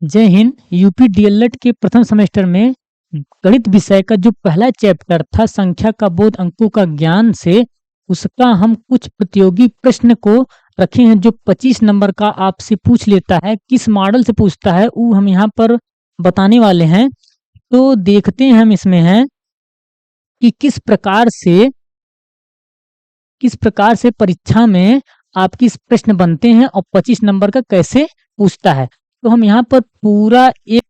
जय Hind. UP DElEd के प्रथम सेमेस्टर में गणित विषय का जो पहला चैप्टर था संख्या का बोध अंकों का ज्ञान से, उसका हम कुछ प्रतियोगी प्रश्न को रखे हैं जो 25 नंबर का आपसे पूछ लेता है। किस मॉडल से पूछता है वो हम यहाँ पर बताने वाले हैं। तो देखते हैं हम इसमें है कि किस प्रकार से परीक्षा में आपकी इस प्रश्न बनते हैं और 25 नंबर का कैसे पूछता है। तो हम यहाँ पर पूरा एक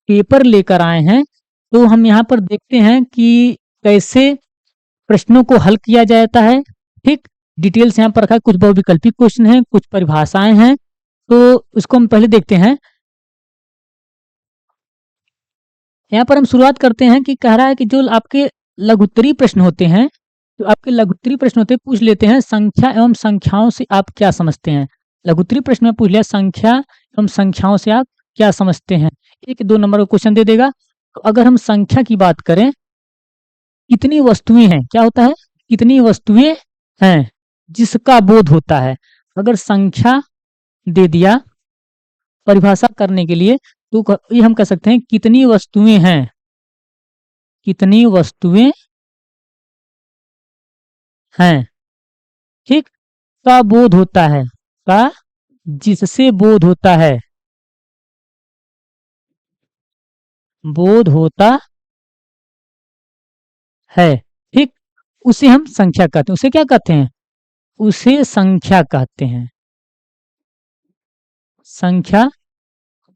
पेपर लेकर आए हैं। तो हम यहाँ पर देखते हैं कि कैसे प्रश्नों को हल किया जाता है। ठीक, डिटेल्स यहाँ पर रखा है। कुछ बहुविकल्पी क्वेश्चन हैं, कुछ परिभाषाएं हैं। तो उसको हम पहले देखते हैं। यहाँ पर हम शुरुआत करते हैं कि कह रहा है कि जो आपके लघुत्तरी प्रश्न होते हैं, तो आपके लघुत्तरी प्रश्न होते हैं, पूछ लेते हैं संख्या एवं संख्याओं से आप क्या समझते हैं। लघुत्तरी प्रश्न में पूछ लिया संख्या एवं संख्याओं से आप क्या समझते हैं। 1-2 नंबर का क्वेश्चन दे देगा। तो अगर हम संख्या की बात करें, कितनी वस्तुएं हैं, क्या होता है, कितनी वस्तुएं हैं जिसका बोध होता है। अगर संख्या दे दिया परिभाषा करने के लिए, तो ये हम कह सकते हैं कितनी वस्तुएं हैं, कितनी वस्तुएं हैं। ठीक, का बोध होता है, का जिससे बोध होता है, बोध होता है। ठीक, उसे हम संख्या कहते हैं। उसे क्या कहते हैं, उसे संख्या कहते हैं, संख्या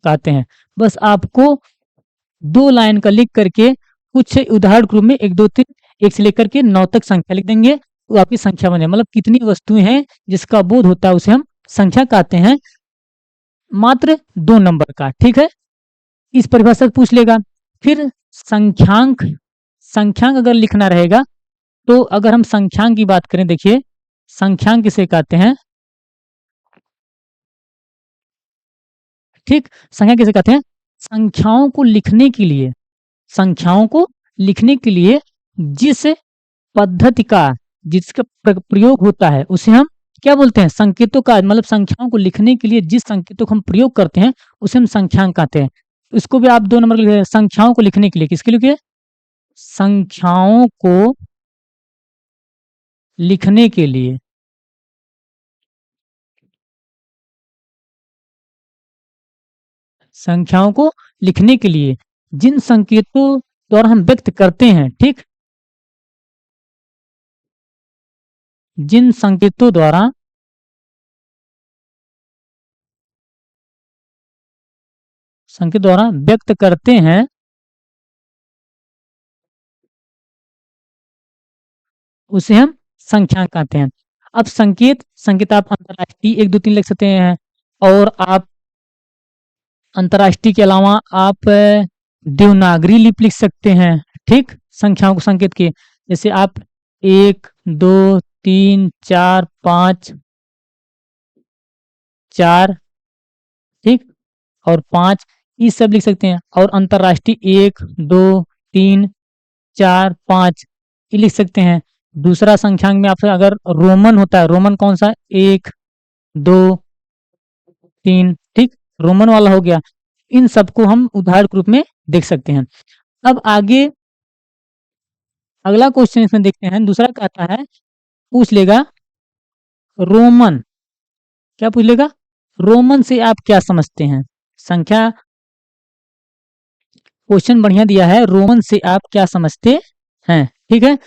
कहते हैं। बस आपको 2 लाइन का लिख करके कुछ उदाहरण के रूप में 1 2 3 1 से लेकर के 9 तक संख्या लिख देंगे, तो आपकी संख्या बने। मतलब कितनी वस्तुएं हैं जिसका बोध होता है उसे हम संख्या कहते हैं। मात्र 2 नंबर का। ठीक है, इस परिभाषा से पूछ लेगा। फिर संख्यांक, संख्यांक अगर लिखना रहेगा, तो अगर हम संख्यांक की बात करें, देखिए संख्यांक किसे कहते हैं। ठीक, संख्या किसे कहते हैं, संख्याओं को लिखने के लिए, संख्याओं को लिखने के लिए जिस पद्धति का, जिसका प्रयोग होता है उसे हम क्या बोलते हैं, संकेतों का। मतलब संख्याओं को लिखने के लिए जिस संकेतों को हम प्रयोग करते हैं उसे हम संख्यांक कहते हैं। इसको भी आप 2 नंबर लिख, संख्याओं को लिखने के लिए, किसके लिए, संख्याओं को लिखने के लिए, संख्याओं को लिखने के लिए जिन संकेतों द्वारा हम व्यक्त करते हैं। ठीक, जिन संकेतों द्वारा, संकेत द्वारा व्यक्त करते हैं उसे हम संख्यांक कहते हैं। अब संकेत, संकेत आप अंतरराष्ट्रीय 1 2 3 लिख सकते हैं, और आप अंतरराष्ट्रीय के अलावा आप देवनागरी लिपि लिख सकते हैं। ठीक, संख्याओं को संकेत के, जैसे आप 1 2 3 4 5 4, ठीक, और 5, ये सब लिख सकते हैं। और अंतरराष्ट्रीय 1 2 3 4 5 ये लिख सकते हैं। दूसरा संख्यांक में आपसे अगर रोमन होता है, रोमन कौन सा, 1 2 3, ठीक, रोमन वाला हो गया। इन सबको हम उदाहरण के रूप में देख सकते हैं। अब आगे अगला क्वेश्चन इसमें देखते हैं। दूसरा कहता है, पूछ लेगा रोमन, क्या पूछ लेगा, रोमन से आप क्या समझते हैं। संख्या क्वेश्चन बढ़िया दिया है, रोमन से आप क्या समझते हैं। ठीक है,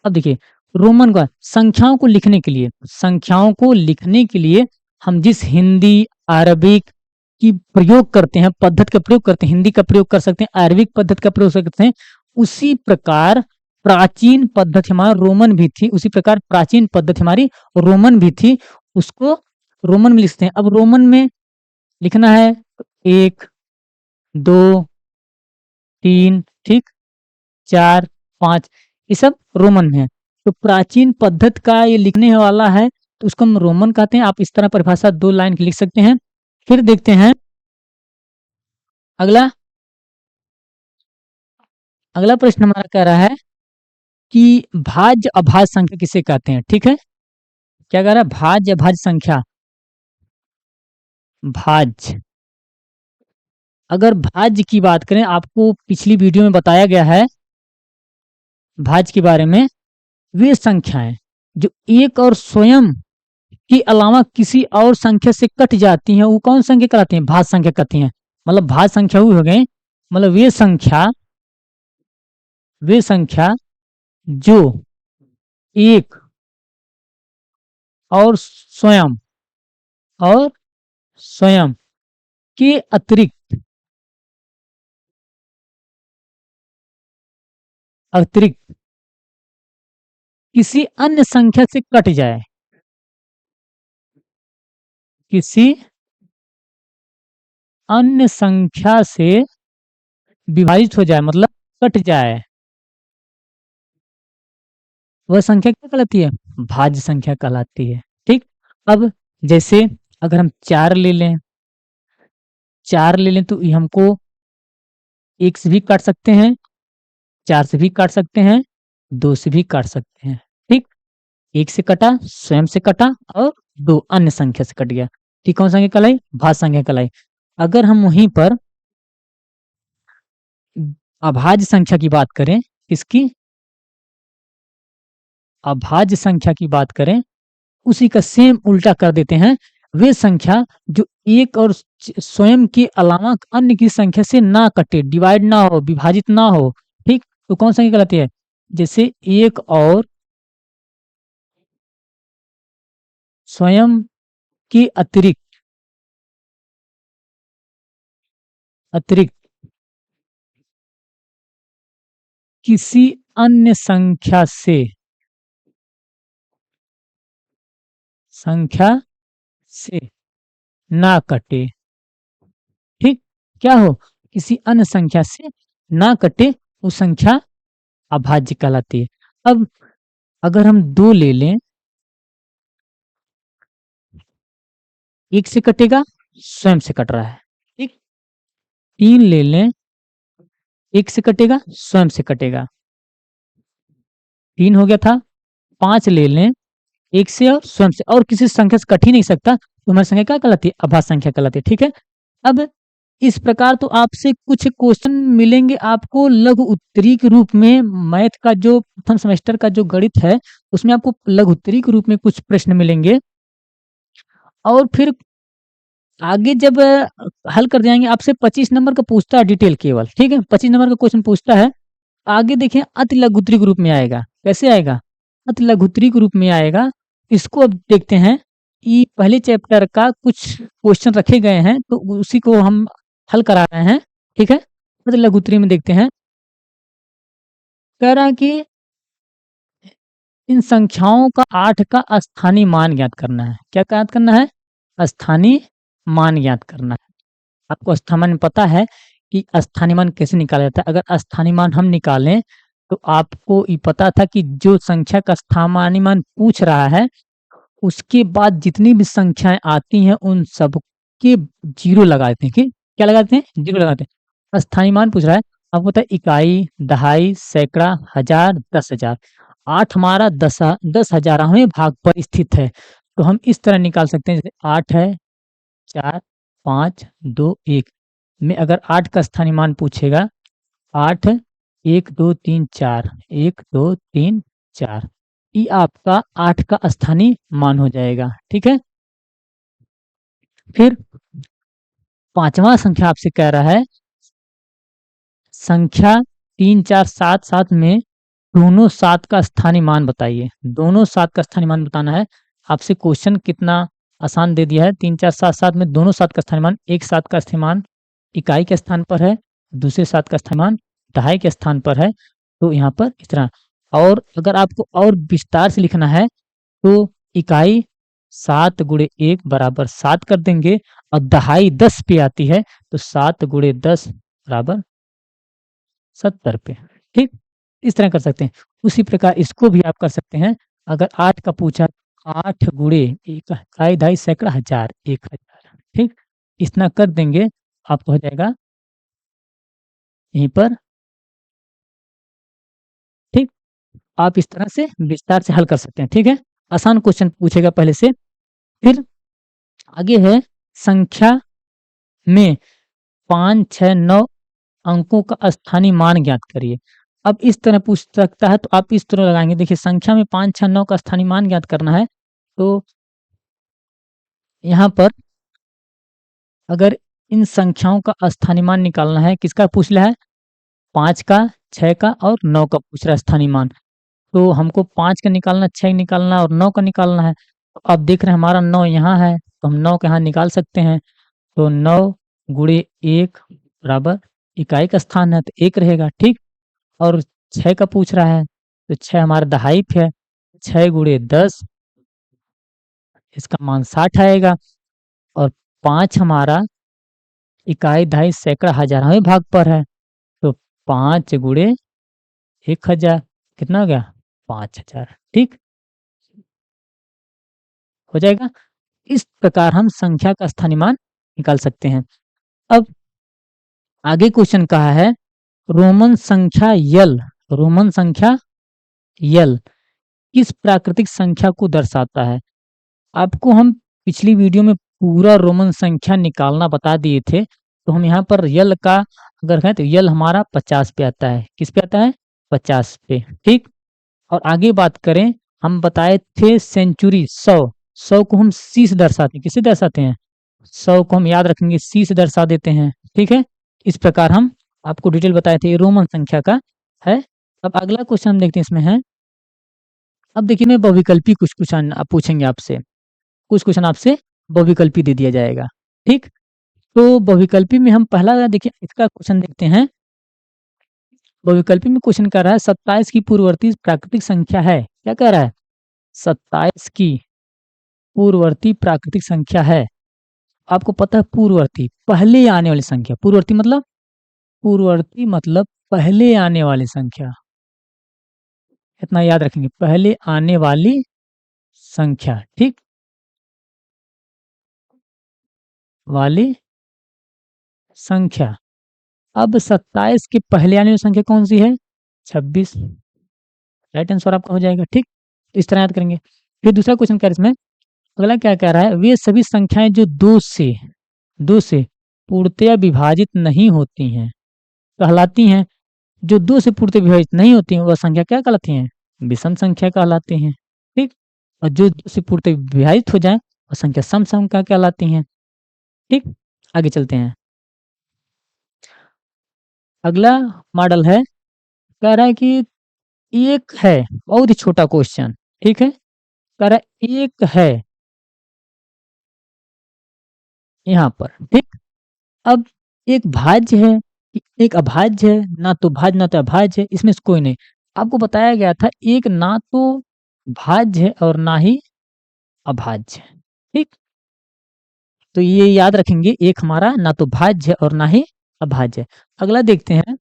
अब देखिए रोमन का संख्याओं को लिखने के लिए, संख्याओं को लिखने के लिए हम जिस हिंदी अरबिक की प्रयोग करते हैं, पद्धति का प्रयोग करते हैं, हिंदी का प्रयोग कर सकते हैं, अरबिक पद्धति का प्रयोग कर सकते हैं, उसी प्रकार प्राचीन पद्धति हमारा रोमन भी थी, उसी प्रकार प्राचीन पद्धति हमारी रोमन भी थी, उसको रोमन में लिखते हैं। अब रोमन में लिखना है 1 2 3, ठीक, 4 5, ये सब रोमन में है। तो प्राचीन पद्धति का ये लिखने वाला है, तो उसको हम रोमन कहते हैं। आप इस तरह परिभाषा 2 लाइन की लिख सकते हैं। फिर देखते हैं अगला, अगला प्रश्न हमारा कह रहा है कि भाज्य अभाज्य संख्या किसे कहते हैं। ठीक है, क्या कह रहा है, भाज्य अभाज्य संख्या, भाज्य अगर भाज्य की बात करें, आपको पिछली वीडियो में बताया गया है भाज्य के बारे में, वे संख्याएं जो एक और स्वयं के अलावा किसी और संख्या से कट जाती हैं, वो कौन संख्या कहलाती हैं? भाज्य संख्या कहती हैं। मतलब भाज्य संख्या वो हो गई, मतलब वे संख्या जो एक और स्वयं के अतिरिक्त किसी अन्य संख्या से कट जाए, किसी अन्य संख्या से विभाजित हो जाए, मतलब कट जाए, वह संख्या क्या कहलाती है? भाज्य संख्या कहलाती है। ठीक। अब जैसे अगर हम 4 ले लें तो ये हमको 1 से भी काट सकते हैं, 4 से भी काट सकते हैं, 2 से भी काट सकते हैं। ठीक। 1 से कटा, स्वयं से कटा, और 2 अन्य संख्या से कट गया। ठीक, कौन संख्या कहलाई? भाज्य संख्या कहलाई। अगर हम वहीं पर अभाज्य संख्या की बात करें, किसकी? अभाज्य संख्या की बात करें, उसी का सेम उल्टा कर देते हैं। वे संख्या जो एक और स्वयं के अलावा अन्य की संख्या से ना कटे, डिवाइड ना हो, विभाजित ना हो। ठीक, तो कौन संख्या कहलाती है? जैसे एक और स्वयं के अतिरिक्त किसी अन्य संख्या से ना कटे। ठीक, क्या हो? किसी अन्य संख्या से ना कटे, वो संख्या अभाज्य कहलाती है। अब अगर हम 2 ले लें, 1 से कटेगा, स्वयं से कट रहा है। ठीक। 3 ले लें, 1 से कटेगा, स्वयं से कटेगा, 3 हो गया था। 5 ले लें, 1 से और स्वयं से, और किसी संख्या से कट ही नहीं सकता, तो हमारी संख्या क्या कहलाती है? अभाज्य संख्या कहलाती है। ठीक है। अब इस प्रकार तो आपसे कुछ क्वेश्चन मिलेंगे आपको लघु उत्तरी के रूप में। मैथ का जो प्रथम सेमेस्टर का जो गणित है, उसमें आपको लघु उत्तरी के रूप में कुछ प्रश्न मिलेंगे, और फिर आगे जब हल कर जाएंगे, आपसे 25 नंबर का पूछता है डिटेल केवल। ठीक है, 25 नंबर का क्वेश्चन पूछता है। आगे देखें, अति लघुत्तरी के रूप में आएगा। कैसे आएगा? अति लघुत्तरी के रूप में आएगा। इसको अब देखते हैं कि पहले चैप्टर का कुछ क्वेश्चन रखे गए हैं, तो उसी को हम हल करा रहे हैं। ठीक है, अति लघुत्तरी में देखते हैं। कह रहा है कि इन संख्याओं का 8 का स्थानीय मान ज्ञात करना है। क्या ज्ञात करना है? स्थानीय मान ज्ञात करना है। आपको स्थानीय मान पता है कि स्थानीय मान कैसे निकाला जाता है। अगर स्थानीय मान हम निकालें, तो आपको ये पता था कि जो संख्या का स्थानीय मान पूछ रहा है, उसके बाद जितनी भी संख्याएं आती हैं, उन सब के 0 लगा देते हैं। क्या लगा देते हैं? 0 लगाते हैं। स्थानीय मान पूछ रहा है, आपको पता है इकाई, दहाई, सैकड़ा, हजार, 10,000। 8 हमारा 10,000वें भाग पर स्थित है, तो हम इस तरह निकाल सकते हैं। जैसे 8 है, 4, 5, 2, 1 में अगर 8 का स्थानीय मान पूछेगा, 8, 1, 2, 3, 4, 1, 2, 3, 4, ये आपका 8 का स्थानीय मान हो जाएगा। ठीक है। फिर 5वां संख्या आपसे कह रहा है, संख्या 3, 4, 7, 7 में दोनों 7 का स्थानीय मान बताइए। दोनों 7 का स्थानीय मान बताना है। आपसे क्वेश्चन कितना आसान दे दिया है। 3, 4, 7, 7 में दोनों 7 का स्थानीय मान, एक 7 का स्थानीय मान इकाई के स्थान पर है, दूसरे 7 का स्थानीय मान दहाई के स्थान पर है। तो यहाँ पर इस तरह, और अगर आपको और विस्तार से लिखना है, तो इकाई 7 गुणे 1 बराबर 7 कर देंगे, और दहाई 10 पे आती है, तो 7 गुणे 10 बराबर 70 पे। ठीक, इस तरह कर सकते हैं। उसी प्रकार इसको भी आप कर सकते हैं। अगर 8 का पूछा, 8 गुणे इकाई, दहाई, सैकड़ा, हजार, 1000। ठीक, इतना कर देंगे, आपको हो जाएगा यहीं पर। ठीक, आप इस तरह से विस्तार से हल कर सकते हैं। ठीक है, आसान क्वेश्चन पूछेगा पहले से। फिर आगे है, संख्या में 5, 6, 9 अंकों का स्थानीय मान ज्ञात करिए। अब इस तरह पूछ सकता है तो आप इस तरह लगाएँगे। देखिए संख्या में 5, 6, 9 का स्थानीय मान ज्ञात करना है, तो यहाँ पर अगर इन संख्याओं का स्थानीय मान निकालना है, किसका पूछ रहा है? 5 का, 6 का और 9 का पूछ रहा है स्थानीय मान। तो हमको 5 का निकालना, 6 का निकालना और 9 का निकालना है। तो अब देख रहे हैं हमारा 9 यहाँ है, तो हम 9 का यहाँ निकाल सकते हैं। तो 9 गुणे 1 बराबर इकाई का स्थान है तो 1 रहेगा, ठीक? और 6 का पूछ रहा है, तो 6 हमारा दहाई है, 6 गुणे 10 इसका मान 60 आएगा और 5 हमारा इकाई, दहाई, सैकड़ा, हज़ारवें भाग पर है। तो 5 गुणे 1000 कितना हो गया? 5000, ठीक? हो जाएगा। इस प्रकार हम संख्या का स्थानीय मान निकाल सकते हैं। अब आगे क्वेश्चन कहा है रोमन संख्या यल, रोमन संख्या यल किस प्राकृतिक संख्या को दर्शाता है? आपको हम पिछली वीडियो में पूरा रोमन संख्या निकालना बता दिए थे, तो हम यहाँ पर यल का अगर है तो यल हमारा 50 पे आता है। किस पे आता है? 50 पे, ठीक? और आगे बात करें, हम बताए थे सेंचुरी 100, 100 को हम सी से दर्शाते हैं। किससे दर्शाते हैं? 100 को हम याद रखेंगे सी से दर्शा देते हैं, ठीक है? इस प्रकार हम आपको डिटेल बताए थे, ये रोमन संख्या का है। अब अगला क्वेश्चन हम देखते हैं इसमें है, अब देखिए मैं बहुविकल्पी कुछ क्वेश्चन आप पूछेंगे आपसे, कुछ क्वेश्चन आपसे बहुविकल्पी दे दिया जाएगा, ठीक? तो बहुविकल्पी में हम पहला देखिए इसका क्वेश्चन देखते हैं। बहुविकल्पी में क्वेश्चन कर रहा है 27 की पूर्ववर्ती प्राकृतिक संख्या है। क्या कह रहा है? 27 की पूर्ववर्ती प्राकृतिक संख्या है। आपको पता है पूर्ववर्ती पहले आने वाली संख्या, पूर्ववर्ती मतलब पहले आने वाली संख्या, इतना याद रखेंगे, पहले आने वाली संख्या, ठीक? वाली संख्या। अब 27 के पहले आने वाली संख्या कौन सी है? 26, राइट आंसर आपका हो जाएगा, ठीक? इस तरह याद करेंगे। फिर दूसरा क्वेश्चन क्या है इसमें, अगला क्या कह रहा है, वे सभी संख्याएं जो दो से पूर्णतया विभाजित नहीं होती हैं कहलाती हैं। जो 2 से पूर्णतया विभाजित नहीं होती हैं वह संख्या क्या कहलाती हैं? विषम संख्या कहलाती हैं, ठीक? और जो 2 से पूर्णतया विभाजित हो जाए वह संख्या सम संख्या कहलाती हैं, ठीक? आगे चलते हैं। अगला मॉडल है, कह रहा है कि एक है, बहुत ही छोटा क्वेश्चन, ठीक है? कह रहा है एक है यहाँ पर, ठीक? अब एक भाज्य है, एक अभाज्य है, ना तो भाज्य ना तो अभाज्य है, इसमें से कोई नहीं। आपको बताया गया था एक ना तो भाज्य है और ना ही अभाज्य है, ठीक? तो ये याद रखेंगे, एक हमारा ना तो भाज्य है और ना ही अभाज्य है। अगला देखते हैं,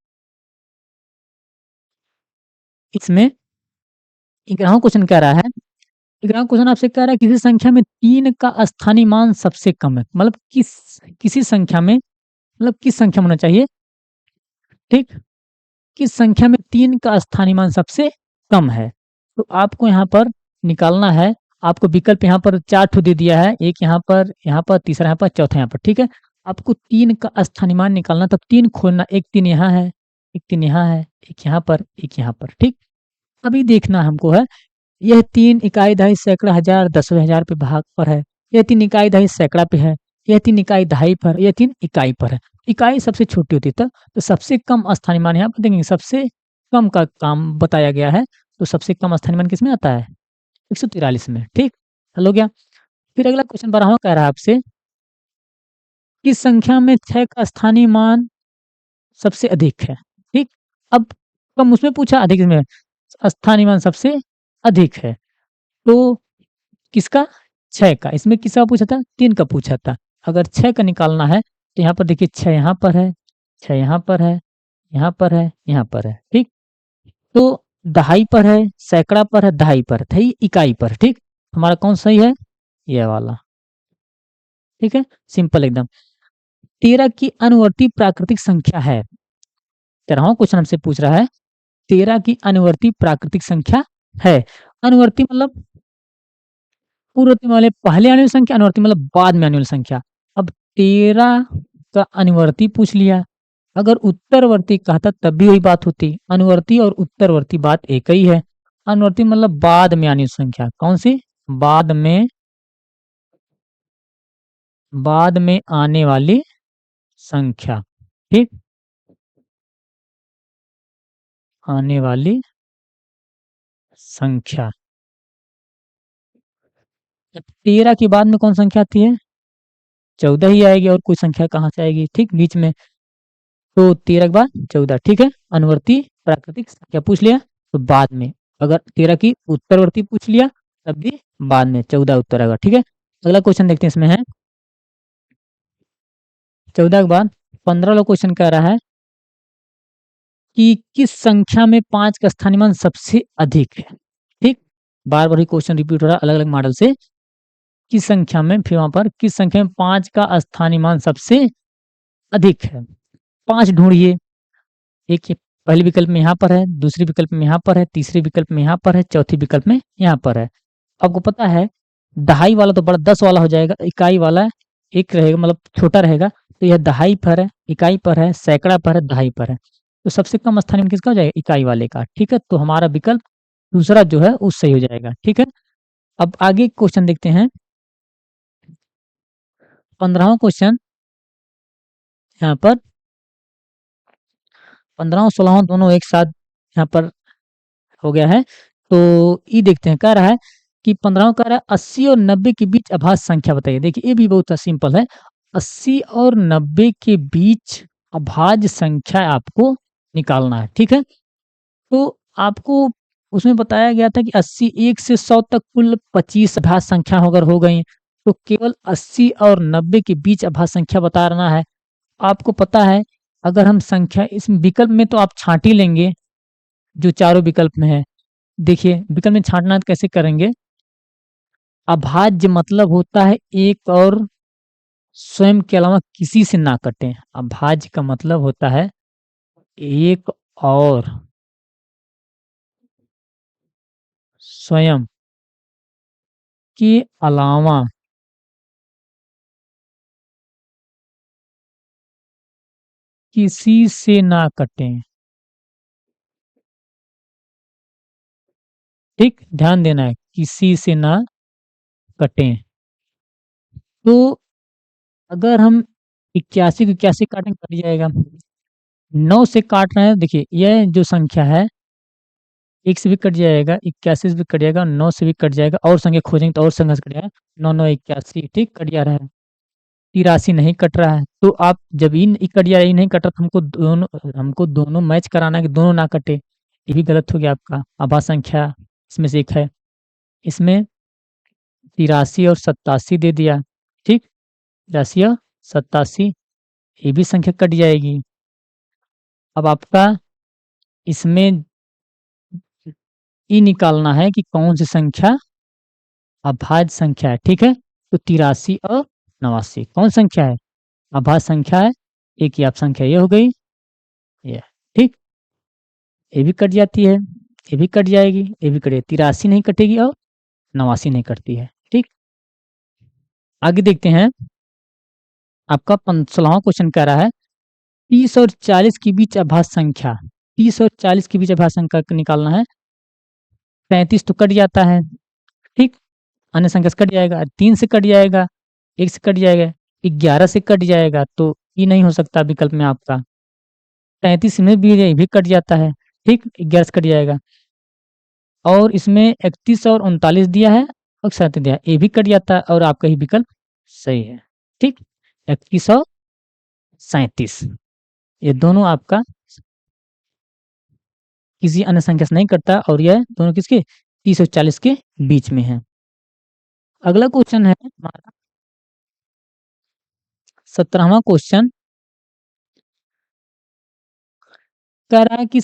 इसमें 11वां क्वेश्चन कह रहा है, 11वां क्वेश्चन आपसे कह रहा है किसी संख्या में 3 का स्थानीय मान सबसे कम है। मतलब किसी संख्या में, मतलब किस संख्या में होना चाहिए, ठीक? किस संख्या में 3 का स्थानीय मान सबसे कम है? तो आपको यहाँ पर निकालना है। आपको विकल्प यहाँ पर 4 ठो दे दिया है, एक यहाँ पर, तीसरा यहाँ पर, चौथा यहाँ पर, ठीक है? आपको 3 का स्थानीय मान निकालना, तब 3 खोलना, एक 3 यहाँ है, एक 3 यहाँ है, एक यहाँ पर, एक यहाँ पर, ठीक? अभी देखना हमको है, यह 3 इकाई, दहाई, सैकड़ा, हजार, दसवें हजार पे भाग पर है। यह 3 इकाई, दहाई, सैकड़ा पे है। यह 3 इकाई, दहाई पर, यह 3 इकाई पर है। इकाई सबसे छोटी होती है, तो सबसे कम स्थानीय मान यहाँ पर देखेंगे, सबसे कम का काम बताया गया है, तो सबसे कम स्थानीय मान किसमें आता है? 143 में, ठीक? हल हो गया। फिर अगला क्वेश्चन 12वां कह रहा है आपसे, किस संख्या में 6 का स्थानीय मान सबसे अधिक है, ठीक? अब कम उसमें पूछा, अधिक में स्थानीय मान सबसे अधिक है, तो किसका? 6 का। इसमें किसका पूछा था? 3 का पूछा था। अगर 6 का निकालना है तो यहाँ पर देखिए 6 यहाँ पर है, 6 यहाँ पर है, यहाँ पर है, यहाँ पर है, ठीक? तो दहाई पर है, सैकड़ा पर है, दहाई पर है, इकाई पर, ठीक? हमारा कौन सही है? यह वाला, ठीक है? सिंपल एकदम। 13 की अनुवर्ती प्राकृतिक संख्या है। 13वां क्वेश्चन हमसे पूछ रहा है 13 की अनुवर्ती प्राकृतिक संख्या है। अनुवर्ती मतलब पूर्ववर्ती वाले पहले आने वाली संख्या, अनुवर्ती मतलब बाद में आने वाली संख्या। अब 13 का अनुवर्ती पूछ लिया। अगर उत्तरवर्ती कहता तब भी वही बात होती। अनुवर्ती और उत्तरवर्ती बात एक ही है। अनुवर्ती मतलब बाद में आने वाली संख्या। कौन सी? बाद में आने वाली संख्या। ठीक, आने वाली संख्या। 13 के बाद में कौन संख्या आती है? 14 ही आएगी, और कोई संख्या कहाँ से आएगी? ठीक, बीच में। तो 13 के बाद 14। ठीक है, अनुवर्ती प्राकृतिक संख्या पूछ लिया तो बाद में। अगर 13 की उत्तरवर्ती पूछ लिया तब भी बाद में, 14 उत्तर आएगा। ठीक है, अगला क्वेश्चन देखते हैं। इसमें है 14 के बाद 15 वाला क्वेश्चन कह रहा है कि किस संख्या में 5 का स्थानीय मान सबसे अधिक है। ठीक, बार बार ही क्वेश्चन रिपीट हो रहा है अलग अलग मॉडल से। किस संख्या में, फिर वहां पर किस संख्या में 5 का स्थानीय मान सबसे अधिक है। 5 ढूंढिए। एक पहले विकल्प में यहाँ पर है, दूसरे विकल्प में यहाँ पर है, तीसरे विकल्प में यहाँ पर है, चौथे विकल्प में यहाँ पर है। आपको पता है दहाई वाला तो बड़ा 10 वाला हो जाएगा, इकाई वाला एक रहेगा, मतलब छोटा रहेगा। तो यह दहाई पर है, इकाई पर है, सैकड़ा पर है, दहाई पर है। तो सबसे कम स्थानीय मान किसका हो जाएगा? इकाई वाले का। ठीक है, तो हमारा विकल्प दूसरा जो है वो सही हो जाएगा। ठीक है, अब आगे क्वेश्चन देखते हैं। 15वां क्वेश्चन यहाँ पर, 15 और 16 दोनों एक साथ यहाँ पर हो गया है। तो ये देखते हैं, कह रहा है कि 15वां कह रहा है 80 और 90 के बीच अभाज्य संख्या बताइए। देखिए ये भी बहुत सिंपल है। 80 और 90 के बीच अभाज्य संख्या आपको निकालना है। ठीक है, तो आपको उसमें बताया गया था कि 80 1 से 100 तक कुल 25 अभाज्य संख्या अगर हो गई, तो केवल 80 और 90 के बीच अभाज्य संख्या बताना है। आपको पता है अगर हम संख्या इस विकल्प में तो आप छांट ही लेंगे जो चारों विकल्प में है। देखिए विकल्प में छांटना तो कैसे करेंगे? अभाज्य मतलब होता है एक और स्वयं के अलावा किसी से ना कटे। अभाज्य का मतलब होता है एक और स्वयं के अलावा किसी से ना कटे। ठीक, ध्यान देना है, किसी से ना कटे। तो अगर हम 81 को 81 काटेंगे कट जाएगा। 9 से काट रहे हैं, देखिए यह जो संख्या है 1 से भी कट जाएगा, 81 से भी कट जाएगा, 9 से भी कट जाएगा, और संख्या खोजेंगे तो और संख्या से कट जाएगा। 9 9 81। ठीक, कट जा रहा है। 83 नहीं कट रहा है। तो आप जब इन कट जा रहा है, ये नहीं कट रहा, तो हमको दोनों मैच कराना है कि दोनों ना कटे। ये भी गलत हो गया आपका। आभा संख्या इसमें से एक है, इसमें 83 और 87 दे दिया। ठीक, 83 और 87 ये भी संख्या कट जाएगी। अब आपका इसमें ये निकालना है कि कौन सी संख्या अभाज्य संख्या है। ठीक है, तो 83 और 89 कौन संख्या है? अभाज्य संख्या है। एक ही आप संख्या ये हो गई, ये। ठीक, ये भी कट जाती है, ये भी कट जाएगी, ये भी कटेगी। 83 नहीं कटेगी और 89 नहीं कटती है। ठीक, आगे देखते हैं। आपका 16वां क्वेश्चन कह रहा है 30 और 40 के बीच अभाज्य संख्या। 30 और 40 के बीच अभाज्य संख्या को निकालना है। 35 तो कट जाता है। ठीक, अन्य संख्या से कट जाएगा, 3 से कट जाएगा, 1 से कट जाएगा, 11 से कट जाएगा, तो ये नहीं हो सकता विकल्प में आपका। 33 में भी ये भी कट जाता है। ठीक, 11 से कट जाएगा, और इसमें 31 और 39 दिया है और 37 दिया है, ये भी कट जाता है, और आपका ही विकल्प सही है। ठीक, 31 और 37 ये दोनों आपका किसी अन्य संख्या से नहीं कटता, और यह दोनों किसके 30 और 40 के बीच में है। अगला क्वेश्चन है हमारा 17वां क्वेश्चन, कह रहा है कि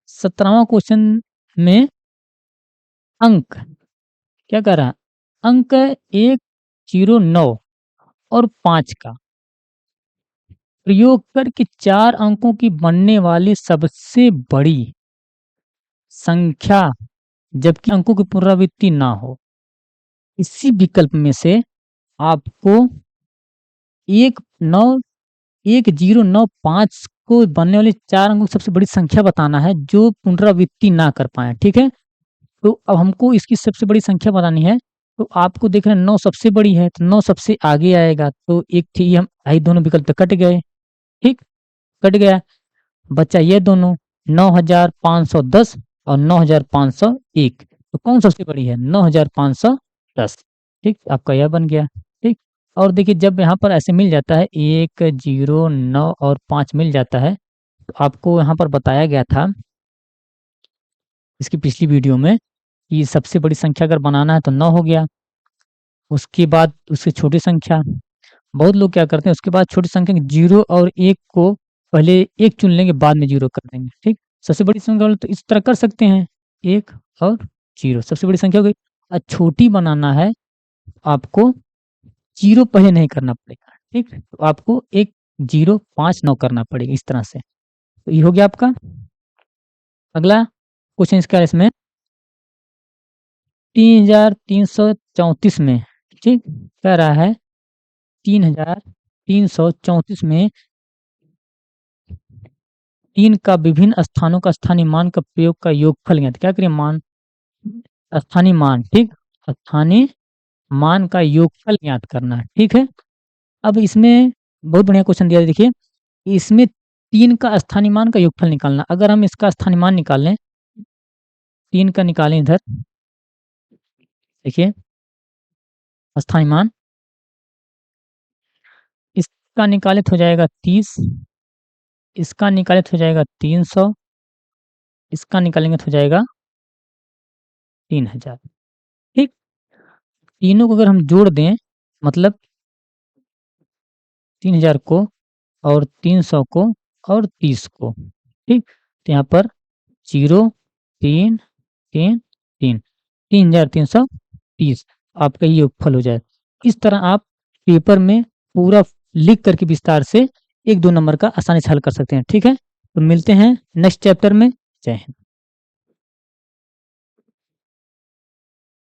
17वां क्वेश्चन में अंक क्या कह रहा है? अंक 109 और 5 का प्रयोग करके 4 अंकों की बनने वाली सबसे बड़ी संख्या जबकि अंकों की पुनरावृत्ति ना हो। इसी विकल्प में से आपको 1095 को बनने वाली 4 अंकों की सबसे बड़ी संख्या बताना है जो पुनरावृत्ति ना कर पाए, ठीक है। तो अब हमको इसकी सबसे बड़ी संख्या बतानी है, तो आपको देख रहे हैं 9 सबसे बड़ी है, तो 9 सबसे आगे आएगा, तो एक थी ये हम आई दोनों विकल्प तो कट गए, ठीक, कट गया। बचा ये दोनों 9510 और 9501, तो कौन सबसे बड़ी है? 9510, ठीक, आपका यह बन गया, ठीक। और देखिए जब यहाँ पर ऐसे मिल जाता है 1, 0, 9 और 5 मिल जाता है, तो आपको यहाँ पर बताया गया था इसकी पिछली वीडियो में कि सबसे बड़ी संख्या अगर बनाना है तो 9 हो गया, उसके बाद उससे छोटी संख्या, बहुत लोग क्या करते हैं उसके बाद छोटी संख्या 0 और 1 को पहले 1 चुन लेंगे, बाद में 0 कर देंगे, ठीक। सबसे बड़ी संख्या वाले तो इस तरह कर सकते हैं, 1 और 0 सबसे बड़ी संख्या हो गई। छोटी बनाना है आपको 0 पहले नहीं करना पड़ेगा, ठीक, तो आपको 1, 0, 5, 9 करना पड़ेगा इस तरह से। तो ये हो गया आपका। अगला क्वेश्चन इसका है इसमें 3334 में, ठीक, कह रहा है 3334 में 3 का विभिन्न स्थानों का स्थानीय मान का प्रयोग का योगफल ज्ञात। क्या करें? मान, स्थानीय मान, ठीक, स्थानीय मान का योगफल ज्ञात करना है, ठीक है। अब इसमें बहुत बढ़िया क्वेश्चन दिया है, देखिए इसमें 3 का स्थानीय मान का योगफल निकालना। अगर हम इसका स्थानीय मान निकाल लें, 3 का निकालें इधर, देखिए स्थानीय मान इसका निकाले तो हो जाएगा 30, इसका निकाले तो हो जाएगा 300, इसका निकालेंगे तो हो जाएगा 3000, ठीक। तीनों को अगर हम जोड़ दें, मतलब 3000 को और 300 को और 30 को, ठीक, तो यहाँ पर 0, 3, 3, 3, 3330 आपका ये योगफल हो जाए। इस तरह आप पेपर में पूरा लिख करके विस्तार से 1-2 नंबर का आसानी से हल कर सकते हैं, ठीक है। तो मिलते हैं नेक्स्ट चैप्टर में। जय हिंद।